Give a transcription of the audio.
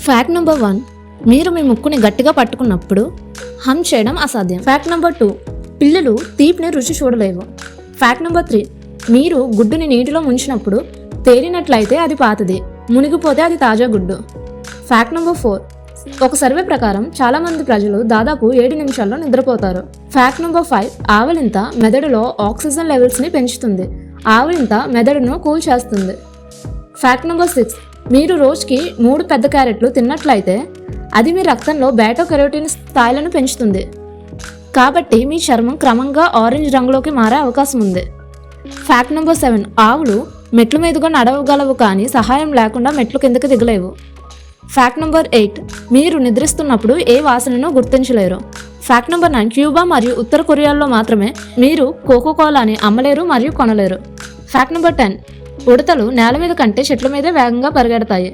Fact number 1, మీరు మీ ముక్కుని గట్టిగా పట్టుకున్నప్పుడు హమ్ చేయడం అసాధ్యం. ఫ్యాక్ట్ నెంబర్ 2, పిల్లలు తీపిని రుచి చూడలేవు. ఫ్యాక్ట్ నెంబర్ 3, మీరు గుడ్డుని నీటిలో ముంచినప్పుడు తేలినట్లయితే అది పాతది, మునిగిపోతే అది తాజా గుడ్డు. ఫ్యాక్ట్ నెంబర్ 4, ఒక సర్వే ప్రకారం చాలామంది ప్రజలు దాదాపు 7 నిమిషాల్లో నిద్రపోతారు. ఫ్యాక్ట్ నెంబర్ 5, ఆవలింత మెదడులో ఆక్సిజన్ లెవెల్స్ని పెంచుతుంది. ఆవలింత మెదడును కూల్ చేస్తుంది. ఫ్యాక్ట్ నెంబర్ 6, మీరు రోజుకి 3 పెద్ద క్యారెట్లు తిన్నట్లయితే అది మీ రక్తంలో బీటా కెరోటిన్ స్థాయిలను పెంచుతుంది. కాబట్టి మీ చర్మం క్రమంగా ఆరెంజ్ రంగులోకి మారే అవకాశం ఉంది. ఫ్యాక్ట్ నెంబర్ 7, ఆవులు మెట్ల మీదుగా నడవగలవు కానీ సహాయం లేకుండా మెట్లు కిందకి దిగలేవు. ఫ్యాక్ట్ నెంబర్ 8, మీరు నిద్రిస్తున్నప్పుడు ఏ వాసనను గుర్తించలేరు. ఫ్యాక్ట్ నెంబర్ 9, క్యూబా మరియు ఉత్తర కొరియాలో మాత్రమే మీరు కోకోకోలాని అమ్మలేరు మరియు కొనలేరు. ఫ్యాక్ట్ నెంబర్ 10, ఉడతలు నేల మీద కంటే చెట్ల మీదే వేగంగా పరిగెడతాయి.